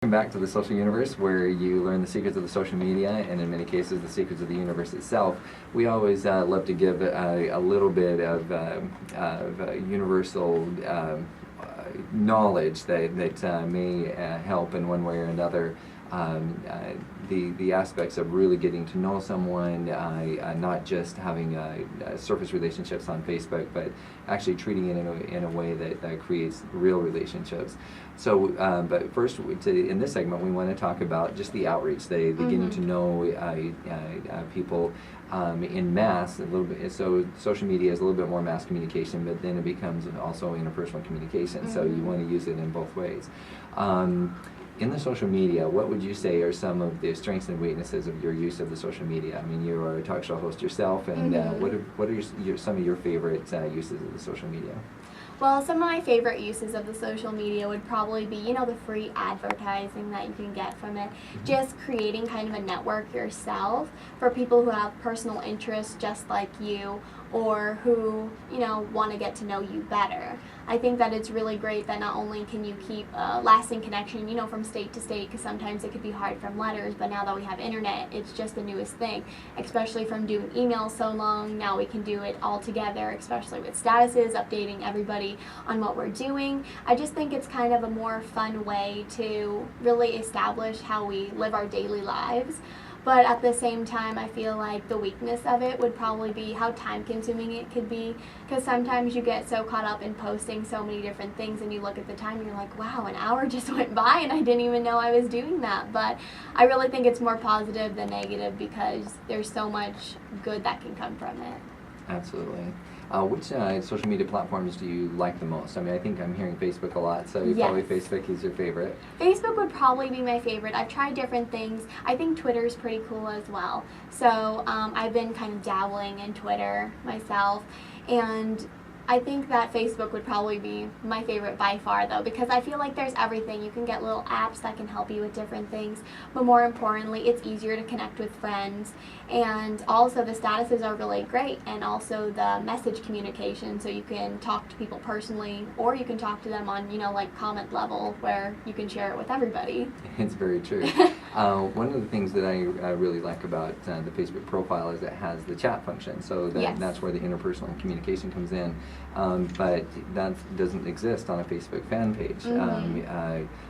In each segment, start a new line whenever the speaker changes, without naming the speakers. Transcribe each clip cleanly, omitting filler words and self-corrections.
Welcome back to the Social Universe, where you learn the secrets of the social media, and in many cases, the secrets of the universe itself. We always love to give a little bit of universal knowledge that may help in one way or another. The aspects of really getting to know someone, not just having surface relationships on Facebook, but actually treating it in a way that creates real relationships. So, but first, in this segment, we want to talk about just the outreach, the getting to know people in mass a little bit. So social media is a little bit more mass communication, but then it becomes also interpersonal communication. So you want to use it in both ways. In the social media, what would you say are some of the strengths and weaknesses of your use of the social media? I mean, you are a talk show host yourself, and what are some of your favorite uses of the social media?
Well, some of my favorite uses of the social media would probably be, the free advertising that you can get from it. Just creating kind of a network yourself for people who have personal interests just like you, or who, want to get to know you better. I think that it's really great that not only can you keep a lasting connection, from state to state, because sometimes it could be hard from letters, but now that we have internet, it's just the newest thing. Especially from doing emails so long, now we can do it all together, especially with statuses, updating everybody on what we're doing. I just think it's kind of a more fun way to really establish how we live our daily lives. But at the same time, I feel like the weakness of it would probably be how time-consuming it could be, because sometimes you get so caught up in posting so many different things, and you look at the time and you're like, wow, an hour just went by and I didn't even know I was doing that. But I really think it's more positive than negative, because there's so much good that can come from it.
Absolutely. Which social media platforms do you like the most? I mean, I think I'm hearing Facebook a lot, so probably Facebook is your favorite.
Facebook would probably be my favorite. I've tried different things. I think Twitter's pretty cool as well. So I've been kind of dabbling in Twitter myself, and I think that Facebook would probably be my favorite by far, though, because I feel like there's everything. You can get little apps that can help you with different things, but more importantly, it's easier to connect with friends, and also the statuses are really great, and also the message communication, so you can talk to people personally, or you can talk to them on, like comment level, where you can share it with everybody.
It's very true. One of the things that I really like about the Facebook profile is it has the chat function, so that's where the interpersonal communication comes in. But that doesn't exist on a Facebook fan page.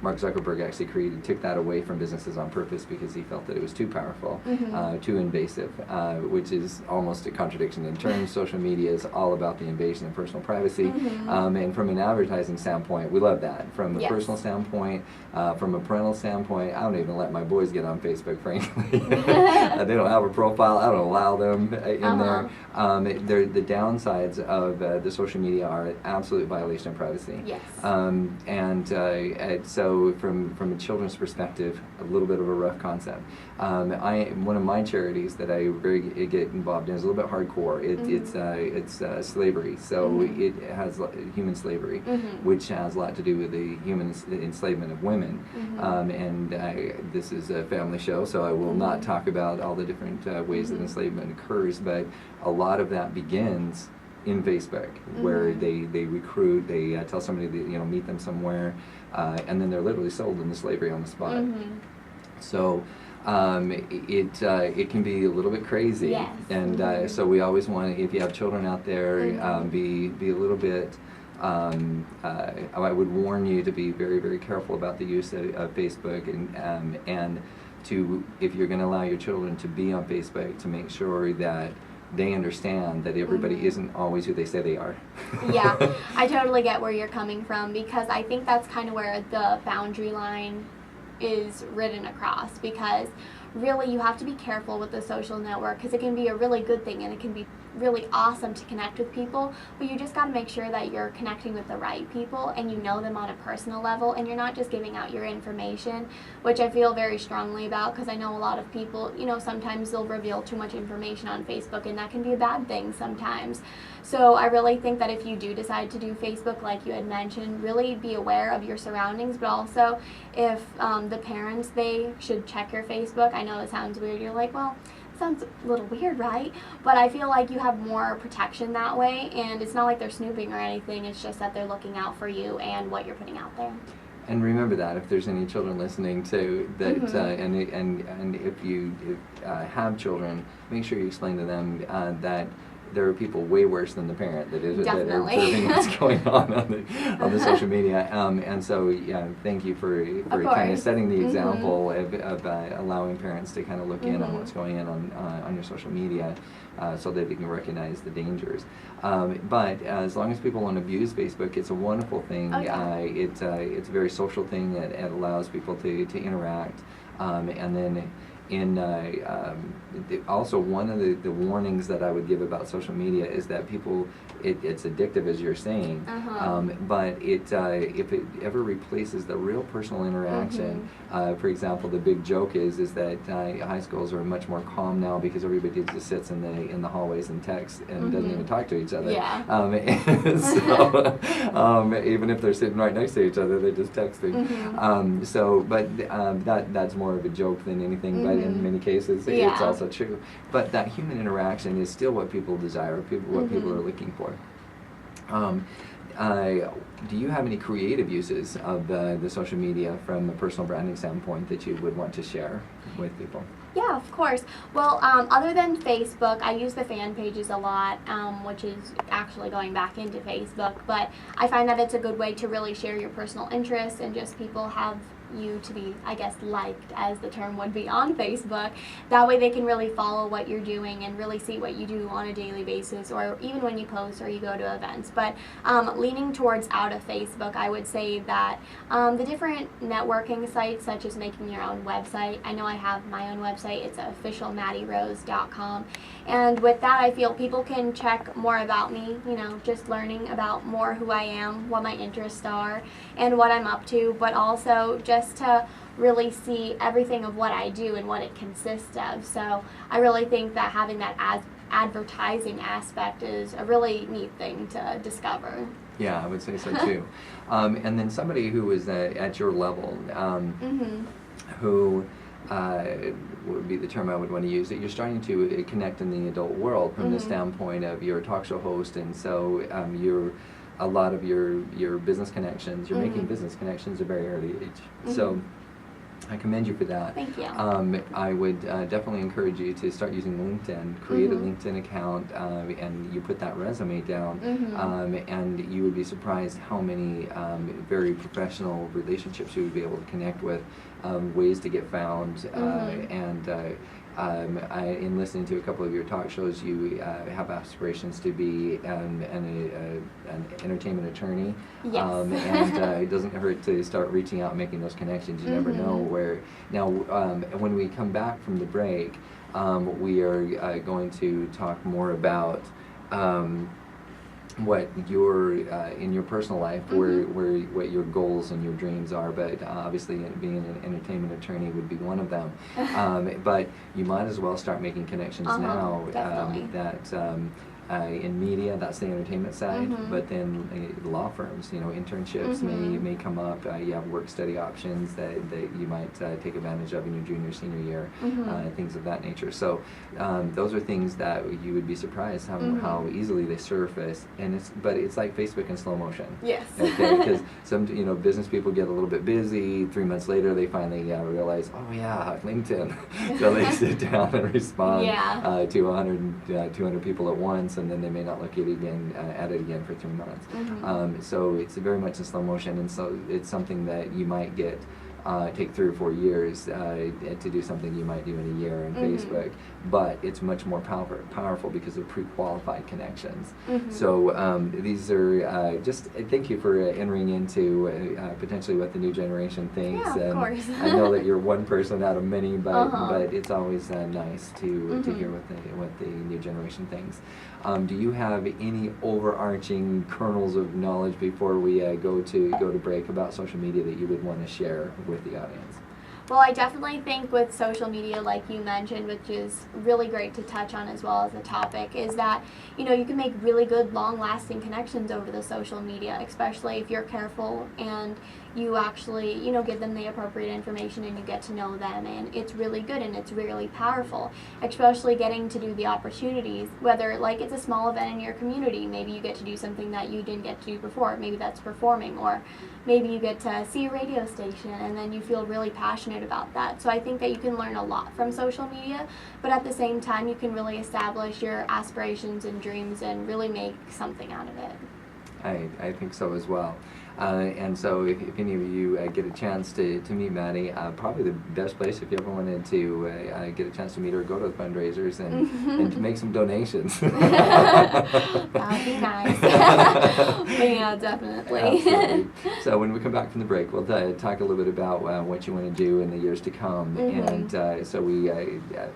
Mark Zuckerberg actually took that away from businesses on purpose, because he felt that it was too powerful, too invasive, which is almost a contradiction in terms. Social media is all about the invasion of personal privacy, and from an advertising standpoint, we love that. From a personal standpoint, from a parental standpoint, I don't even let my boys get on Facebook, frankly. They don't have a profile. I don't allow them in there. The downsides of the social media are an absolute violation of privacy.
Yes.
And so from a children's perspective, a little bit of a rough concept. One of my charities that I get involved in is a little bit hardcore. It's slavery. So it has human slavery, which has a lot to do with the human enslavement of women. And this is a family show, so I will not talk about all the different ways that enslavement occurs, but a lot of that begins in Facebook, where they recruit, they tell somebody to meet them somewhere, and then they're literally sold into slavery on the spot. So it can be a little bit crazy, and so we always want to, if you have children out there, be a little bit. I would warn you to be very, very careful about the use of Facebook, and to, if you're going to allow your children to be on Facebook, to make sure that they understand that everybody isn't always who they say they are.
Yeah, I totally get where you're coming from, because I think that's kind of where the boundary line is written across, because really you have to be careful with the social network, because it can be a really good thing and it can be really awesome to connect with people, but you just got to make sure that you're connecting with the right people and you know them on a personal level, and you're not just giving out your information, which I feel very strongly about, because I know a lot of people, sometimes they'll reveal too much information on Facebook, and that can be a bad thing sometimes. So I really think that if you do decide to do Facebook, like you had mentioned, really be aware of your surroundings, but also if the parents, they should check your Facebook. I know it sounds weird. You're like, well, sounds a little weird, right? But I feel like you have more protection that way, and it's not like they're snooping or anything. It's just that they're looking out for you and what you're putting out there.
And remember that if there's any children listening too, that and if you have children, make sure you explain to them that there are people way worse than the parent that are observing what's going on the social media. And so, yeah, thank you for kind of setting the example of allowing parents to kind of look in on what's going on your social media, so that they can recognize the dangers. But as long as people won't abuse Facebook, it's a wonderful thing. It's a very social thing. It allows people to interact, and then. Also, one of the warnings that I would give about social media is that people, it's addictive, as you're saying, but if it ever replaces the real personal interaction, for example, the big joke is that high schools are much more calm now because everybody just sits in the hallways and texts and doesn't even talk to each other. So, even if they're sitting right next to each other, they're just texting. But that's more of a joke than anything. But in many cases, it's also true. But that human interaction is still what people desire, what people are looking for. Do you have any creative uses of the social media from a personal branding standpoint that you would want to share with people?
Yeah, of course. Well, other than Facebook, I use the fan pages a lot, which is actually going back into Facebook. But I find that it's a good way to really share your personal interests and just people have you to be, I guess, liked, as the term would be on Facebook. That way they can really follow what you're doing and really see what you do on a daily basis, or even when you post or you go to events. But leaning towards out of Facebook, I would say that the different networking sites, such as making your own website. I know I have my own website. It's officialmaddierose.com. And with that, I feel people can check more about me, just learning about more who I am, what my interests are, and what I'm up to, but also just to really see everything of what I do and what it consists of. So I really think that having that advertising aspect is a really neat thing to discover.
Yeah, I would say so too. And then somebody who is at your level, who would be the term I would want to use, that you're starting to connect in the adult world from the standpoint of you're a talk show host, and so you're a lot of your business connections, you're making business connections at a very early age. So I commend you for that.
Thank you.
I would definitely encourage you to start using LinkedIn. Create a LinkedIn account, and you put that resume down, and you would be surprised how many very professional relationships you would be able to connect with, ways to get found, in listening to a couple of your talk shows, you have aspirations to be an entertainment attorney.
Yes.
And it doesn't hurt to start reaching out and making those connections. You never know where. Now, when we come back from the break, we are going to talk more about what your in your personal life, where what your goals and your dreams are, but obviously being an entertainment attorney would be one of them. But you might as well start making connections now. In media, that's the entertainment side, but then law firms, internships may come up. You have work-study options that you might take advantage of in your junior, senior year, things of that nature. So those are things that you would be surprised how easily they surface, but it's like Facebook in slow motion.
Yes.
Okay, because some business people get a little bit busy. 3 months later, they finally realize, oh yeah, LinkedIn. So they sit down and respond to 100, 200 people at once, and then they may not look at it again for 3 months. So it's very much in slow motion, and so it's something that you might take 3 or 4 years to do something you might do in a year on Facebook, but it's much more powerful because of pre-qualified connections. So these are just thank you for entering into potentially what the new generation thinks.
Yeah, of course.
I know that you're one person out of many, but it's always nice to hear what the new generation thinks. Do you have any overarching kernels of knowledge before we go to break about social media that you would want to share with the audience?
Well, I definitely think with social media, like you mentioned, which is really great to touch on as well as a topic, is that, you can make really good, long-lasting connections over the social media, especially if you're careful and, you actually, give them the appropriate information and you get to know them, and it's really good and it's really powerful, especially getting to do the opportunities, whether like it's a small event in your community, maybe you get to do something that you didn't get to do before, maybe that's performing, or maybe you get to see a radio station and then you feel really passionate about that. So I think that you can learn a lot from social media, but at the same time you can really establish your aspirations and dreams and really make something out of it.
I think so as well. And so if any of you get a chance to meet Maddie, probably the best place if you ever wanted to get a chance to meet her, go to the fundraisers and to make some donations.
That would be nice. But yeah, definitely.
Absolutely. So when we come back from the break, we'll talk a little bit about what you want to do in the years to come.
Mm-hmm.
And so we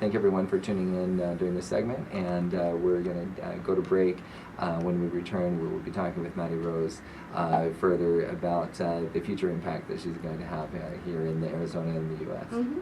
thank everyone for tuning in during this segment, and we're going to go to break. When we return, we will be talking with Maddie Rose further about the future impact that she's going to have here in Arizona and the U.S.
Mm-hmm.